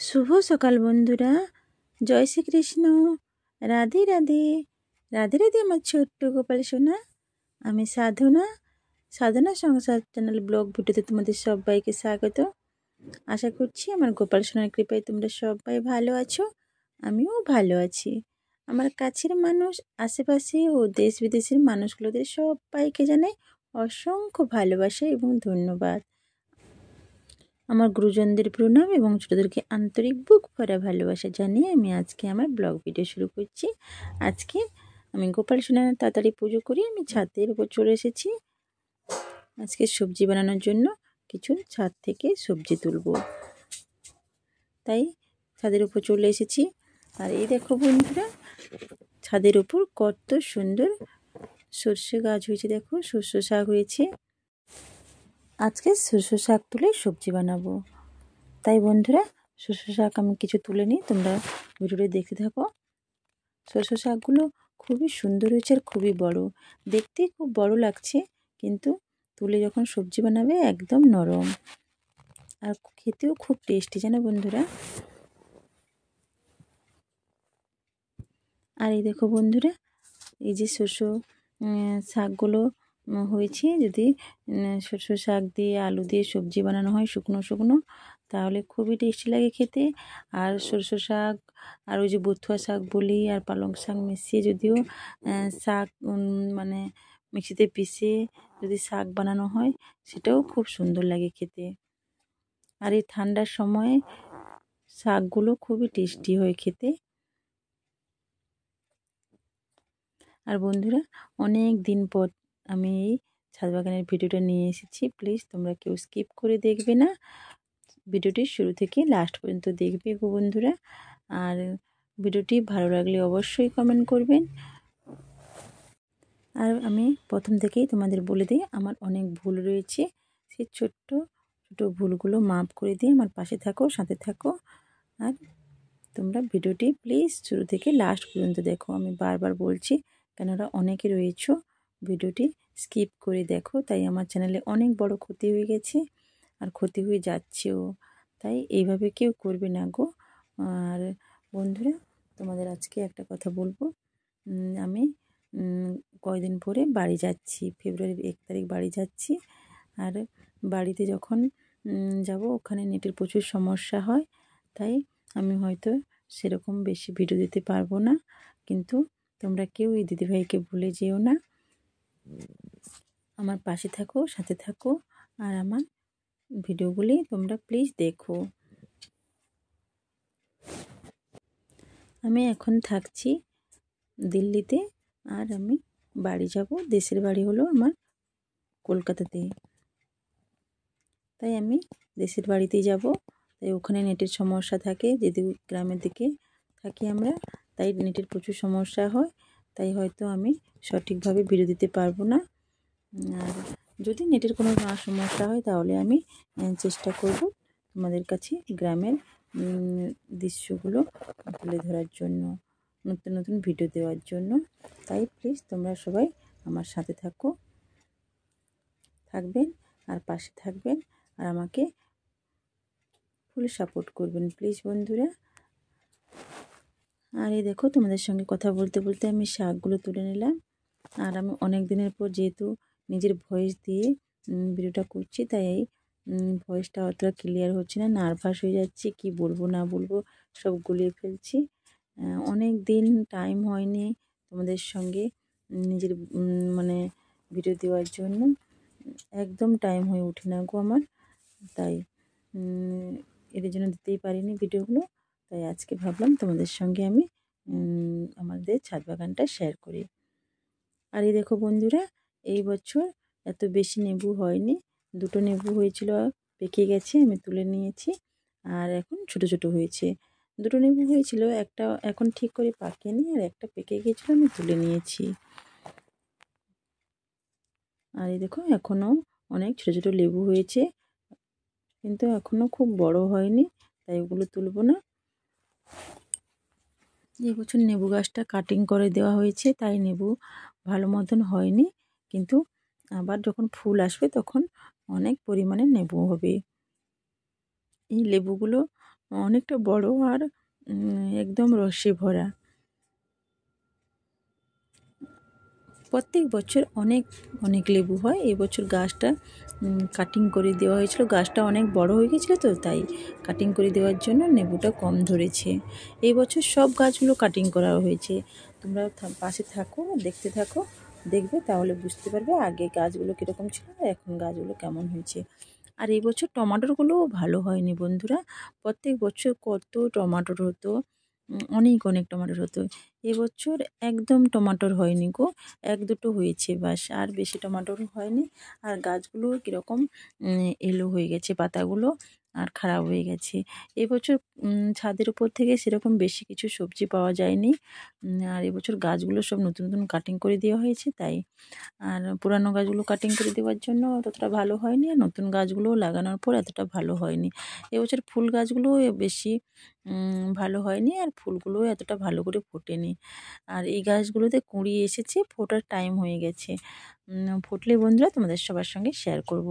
শুভ সকাল বন্ধুরা, জয় শ্রীকৃষ্ণ। রাধে রাধে। রাধে রাধে আমার ছোট্ট গোপাল সোনা। আমি সাধনা সংসার চ্যানেল ব্লগ ভিডিওতে তোমাদের সবাইকে স্বাগত। আশা করছি আমার গোপাল সোনার কৃপায় তোমরা সবাই ভালো আছো, আমিও ভালো আছি। আমার কাছের মানুষ, আশেপাশে ও দেশ বিদেশের মানুষগুলোদের সবাইকে জানাই অসংখ্য ভালোবাসা এবং ধন্যবাদ। আমার গুরুজনদের প্রণাম এবং ছোটদেরকে আন্তরিক বুক ভরা ভালোবাসা জানিয়ে আমি আজকে আমার ব্লগ ভিডিও শুরু করছি। আজকে আমি গোপাল সোনার তাড়াতাড়ি পুজো করি আমি ছাদের উপর চলে এসেছি। আজকে সবজি বানানোর জন্য কিছু ছাদ থেকে সবজি তুলব, তাই ছাদের উপর চলে এসেছি। আর এই দেখো বন্ধুরা, ছাদের উপর কত সুন্দর সর্ষে গাছ হয়েছে। দেখো, সর্ষে শাক হয়েছে। আজকে সর্ষে শাক তুলে সবজি বানাবো। তাই বন্ধুরা, সর্ষে শাক আমি কিছু তুলে নিই, তোমরা ভিডিওটি দেখতে থাকো। সর্ষে শাকগুলো খুবই সুন্দর হয়েছে আর খুবই বড়, দেখতে খুব বড় লাগছে, কিন্তু তুলে যখন সবজি বানাবে একদম নরম আর খেতেও খুব টেস্টি, জানো বন্ধুরা। আর এই দেখো বন্ধুরা, এই যে সর্ষে শাকগুলো হয়েছে, যদি সর্ষে শাক দিয়ে আলু দিয়ে সবজি বানানো হয় শুকনো শুকনো, তাহলে খুবই টেস্টি লাগে খেতে। আর সর্ষে শাক আর ওই যে বথুয়া শাক বলি আর পালং শাক মিশিয়ে যদিও শাক মানে মিক্সিতে পিষে যদি শাক বানানো হয়, সেটাও খুব সুন্দর লাগে খেতে। আর এই ঠান্ডার সময় শাকগুলো খুবই টেস্টি হয় খেতে। আর বন্ধুরা, অনেক দিন পর আমি এই ছাদ বাগানের ভিডিওটা নিয়ে এসেছি। প্লিজ তোমরা কেউ স্কিপ করে দেখবে না, ভিডিওটি শুরু থেকে লাস্ট পর্যন্ত দেখবে গো বন্ধুরা। আর ভিডিওটি ভালো লাগলে অবশ্যই কমেন্ট করবেন। আর আমি প্রথম থেকেই তোমাদের বলে দিই, আমার অনেক ভুল রয়েছে, সেই ছোট্ট ছোটো ভুলগুলো মাফ করে দিয়ে আমার পাশে থাকো, সাথে থাকো। আর তোমরা ভিডিওটি প্লিজ শুরু থেকে লাস্ট পর্যন্ত দেখো। আমি বারবার বলছি, কেননা অনেকে রয়েছো ভিডিওটি স্কিপ করে দেখো, তাই আমার চ্যানেলে অনেক বড় ক্ষতি হয়ে গেছে আর ক্ষতি হয়ে যাচ্ছেও। তাই এইভাবে কেউ করবে না গো। আর বন্ধুরা, তোমাদের আজকে একটা কথা বলবো। আমি কয়দিন পরে বাড়ি যাচ্ছি, ফেব্রুয়ারির 1 তারিখ বাড়ি যাচ্ছি। আর বাড়িতে যখন যাব, ওখানে নেটের প্রচুর সমস্যা হয়, তাই আমি হয়তো সেরকম বেশি ভিডিও দিতে পারবো না। কিন্তু তোমরা কেউ এই দিদিভাইকে ভুলে যেও না, আমার পাশে থাকো, সাথে থাকো। আর আমার ভিডিওগুলি তোমরা প্লিজ দেখো। আমি এখন থাকছি দিল্লিতে, আর আমি বাড়ি যাব। দেশের বাড়ি হলো আমার কলকাতাতে, তাই আমি দেশের বাড়িতেই যাব। তাই ওখানে নেটের সমস্যা থাকে, যদি গ্রামের দিকে থাকি আমরা, তাই নেটের প্রচুর সমস্যা হয়। তাই হয়তো আমি সঠিকভাবে ভিডিও দিতে পারবো না। আর যদি নেটের কোনো না সমস্যা হয়, তাহলে আমি চেষ্টা করব তোমাদের কাছে গ্রামের দৃশ্যগুলো তুলে ধরার জন্য, নতুন নতুন ভিডিও দেওয়ার জন্য। তাই প্লিজ তোমরা সবাই আমার সাথে থাকবেন আর পাশে থাকবেন, আর আমাকে ফুল সাপোর্ট করবেন প্লিজ বন্ধুরা। আর এই দেখো, তোমাদের সঙ্গে কথা বলতে বলতে আমি শাকগুলো তুলে নিলাম। আর আমি অনেক দিনের পর যেহেতু নিজের ভয়েস দিয়ে ভিডিওটা করছি, তাই এই ভয়েসটা অতটা ক্লিয়ার হচ্ছে না, নার্ভাস হয়ে যাচ্ছি, কি বলবো না বলবো সব গুলিয়ে ফেলছি। অনেক দিন টাইম হয়নি তোমাদের সঙ্গে নিজের মানে ভিডিও দেওয়ার জন্য, একদম টাইম হয়ে ওঠে না গো আমার। তাই এর জন্য দিতেই পারিনি ভিডিওগুলো। তাই আজকে ভাবলাম তোমাদের সঙ্গে আমি আমাদের ছাদ বাগানটা শেয়ার করি। আর এই দেখো বন্ধুরা, এই বছর এত বেশি লেবু হয়নি, 2টো লেবু হয়েছিল, পেকে গেছে, আমি তুলে নিয়েছি। আর এখন ছোট ছোট হয়েছে। 2টো লেবু হয়েছিল, একটা এখন ঠিক করে পাকেনি, আর একটা পেকে গিয়েছিল, আমি তুলে নিয়েছি। আর এই দেখো, এখনও অনেক ছোট ছোট লেবু হয়েছে, কিন্তু এখনও খুব বড় হয়নি, তাই ওগুলো তুলবো না। এই বছর লেবু গাছটা কাটিং করে দেওয়া হয়েছে, তাই লেবু ভালো মতন হয়নি, কিন্তু আবার যখন ফুল আসবে তখন অনেক পরিমাণে লেবু হবে। এই লেবুগুলো অনেকটা বড় আর একদম রসে ভরা। প্রত্যেক বছর অনেক অনেক লেবু হয়। এবছর গাছটা কাটিং করে দেওয়া হয়েছিল, গাছটা অনেক বড় হয়ে গেছিলো তো, তাই কাটিং করে দেওয়ার জন্য লেবুটা কম ধরেছে। এই বছর সব গাছগুলো কাটিং করা হয়েছে। তোমরা পাশে থাকো, দেখতে থাকো, দেখবে তাহলে বুঝতে পারবে আগে গাছগুলো কীরকম ছিল আর এখন গাছগুলো কেমন হয়েছে। আর এই বছর টমাটোরগুলোও ভালো হয়নি বন্ধুরা। প্রত্যেক বছর কত টমাটোর হতো, অনেক অনেক টমাটোর হতো। এবছর একদম টমাটোর হয়নি গো, এক দুটো হয়েছে বাস, আর বেশি টমাটোর হয়নি। আর গাছগুলো কীরকম এলো হয়ে গেছে, পাতাগুলো আর খারাপ হয়ে গেছে। এবছর ছাদের উপর থেকে সেরকম বেশি কিছু সবজি পাওয়া যায়নি। আর এবছর গাছগুলো সব নতুন নতুন কাটিং করে দেওয়া হয়েছে তাই। আর পুরানো গাছগুলো কাটিং করে দেওয়ার জন্য ততটা ভালো হয়নি, আর নতুন গাছগুলোও লাগানোর পর এতটা ভালো হয়নি। এবছর ফুল গাছগুলোও বেশি ভালো হয়নি, আর ফুলগুলোও এতটা ভালো করে ফোটেনি। আর এই গাছগুলোতে কুঁড়ি এসেছে, ফোটার টাইম হয়ে গেছে। ফুটলে বন্ধুরা তোমাদের সবার সঙ্গে শেয়ার করব।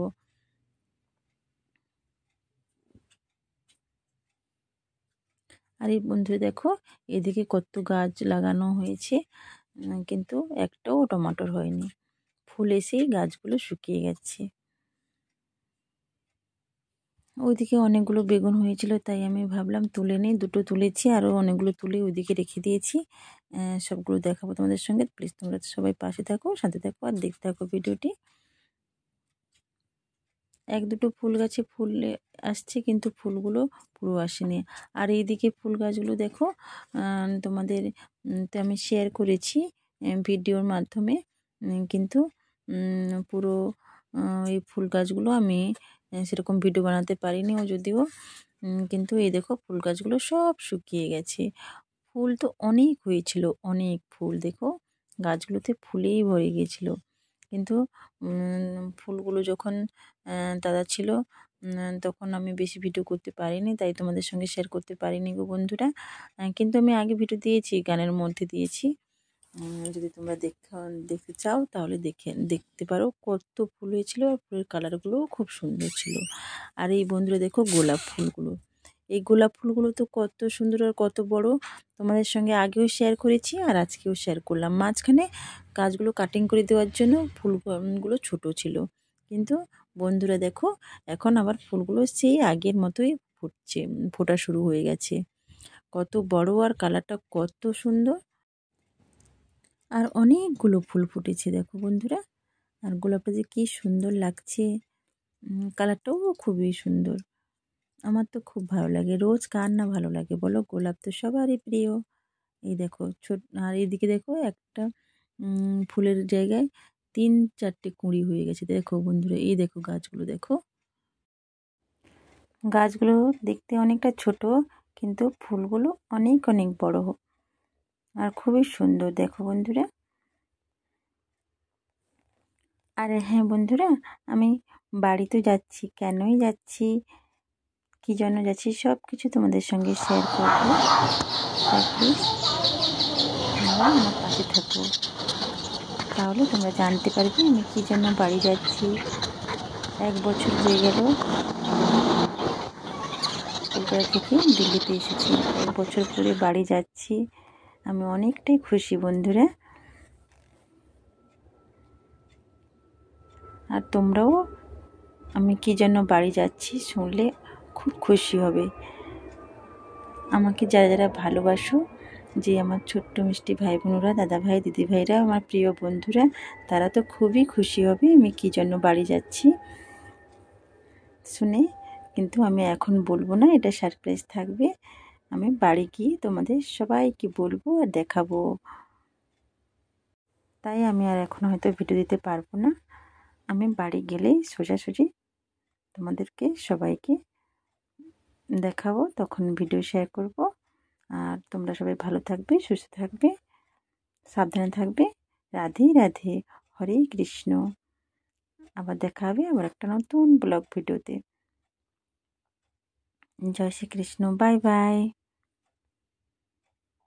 আর এই বন্ধুরা দেখো, এদিকে কত গাছ লাগানো হয়েছে, কিন্তু একটাও টমাটোর হয়নি। ফুল এসেই গাছগুলো শুকিয়ে গেছে। ওইদিকে অনেকগুলো বেগুন হয়েছিল, তাই আমি ভাবলাম তুলে নিই, দুটো তুলেছি, আরও অনেকগুলো তুলে ওইদিকে রেখে দিয়েছি। সবগুলো দেখাবো তোমাদের সঙ্গে। প্লিজ তোমরা সবাই পাশে থাকো, সাথে থাকো আর দেখতে থাকো ভিডিওটি। এক দুটো ফুল গাছে ফুল আসছে, কিন্তু ফুলগুলো পুরো আসেনি। আর এইদিকে ফুল গাছগুলো দেখো, তোমাদের তো আমি শেয়ার করেছি ভিডিওর মাধ্যমে, কিন্তু পুরো এই ফুল গাছগুলো আমি সেরকম ভিডিও বানাতে পারিনি ও যদিও, কিন্তু এই দেখো ফুল গাছগুলো সব শুকিয়ে গেছে। ফুল তো অনেক হয়েছিল, অনেক ফুল দেখো গাছগুলোতে ফুলেই ভরে গিয়েছিল, কিন্তু ফুলগুলো যখন দাদা ছিল তখন আমি বেশি ভিডিও করতে পারিনি, তাই তোমাদের সঙ্গে শেয়ার করতে পারিনি গো বন্ধুরা। কিন্তু আমি আগে ভিডিও দিয়েছি, গানের মধ্যে দিয়েছি। যদি তোমরা দেখতে চাও তাহলে দেখতে পারো কত ফুল হয়েছিল, আর ফুলের কালারগুলোও খুব সুন্দর ছিল। আর এই বন্ধুরা দেখো গোলাপ ফুলগুলো, এই গোলাপ ফুলগুলো তো কত সুন্দর আর কত বড়, তোমাদের সঙ্গে আগেও শেয়ার করেছি আর আজকেও শেয়ার করলাম। মাঝখানে গাছগুলো কাটিং করে দেওয়ার জন্য ফুলগুলো ছোট ছিল, কিন্তু বন্ধুরা দেখো এখন আবার ফুলগুলো সেই আগের মতোই ফোটা শুরু হয়ে গেছে। কত বড় আর কালারটা কত সুন্দর, আর অনেকগুলো ফুল ফুটেছে দেখো বন্ধুরা। আর গোলাপটা যে কী সুন্দর লাগছে, কালারটাও খুবই সুন্দর। আমার তো খুব ভালো লাগে, রোজ কার না ভালো লাগে বলো, গোলাপ তো সবারই প্রিয়। এই দেখো আর এদিকে দেখো একটা ফুলের জায়গায় 3-4টে কুঁড়ি হয়ে গেছে দেখো বন্ধুরা। এই দেখো গাছগুলো দেখো, গাছগুলো দেখতে অনেকটা ছোট, কিন্তু ফুলগুলো অনেক অনেক বড় আর খুবই সুন্দর দেখো বন্ধুরা। আর হ্যাঁ বন্ধুরা, আমি বাড়িতে যাচ্ছি, কেনই যাচ্ছি, কী জন্য যাচ্ছি, সব কিছু তোমাদের সঙ্গে শেয়ার করবো। প্লিজ তোমরা আমার পাশে থাকো, তাহলে তোমরা জানতে পারবে আমি কী জন্য বাড়ি যাচ্ছি। 1 বছর হয়ে গেল কলকাতা থেকে দিল্লিতে এসেছি, 1 বছর পরে বাড়ি যাচ্ছি। আমি অনেকটাই খুশি বন্ধুরা, আর তোমরাও আমি কী জন্য বাড়ি যাচ্ছি শুনলে খুব খুশি হবে। আমাকে যারা যারা ভালোবাসো, যে আমার ছোট্ট মিষ্টি ভাই বোনেরা, দাদা ভাই দিদি ভাইরা, আমার প্রিয় বন্ধুরা, তারা তো খুবই খুশি হবে আমি কী জন্য বাড়ি যাচ্ছি শুনে। কিন্তু আমি এখন বলবো না, এটা সারপ্রাইজ থাকবে। আমি বাড়ি গিয়ে তোমাদের সবাইকে বলবো আর দেখাবো, তাই আমি আর এখন হয়তো ভিডিও দিতে পারবো না। আমি বাড়ি গেলেই সোজাসুজি তোমাদেরকে সবাইকে দেখাবো, তখন ভিডিও শেয়ার করব। আর তোমরা সবাই ভালো থাকবে, সুস্থ থাকবে, সাবধানে থাকবে। রাধে রাধে, হরে কৃষ্ণ। আবার দেখা হবে আবার একটা নতুন ব্লগ ভিডিওতে। জয় শ্রীকৃষ্ণ, বাই বাই।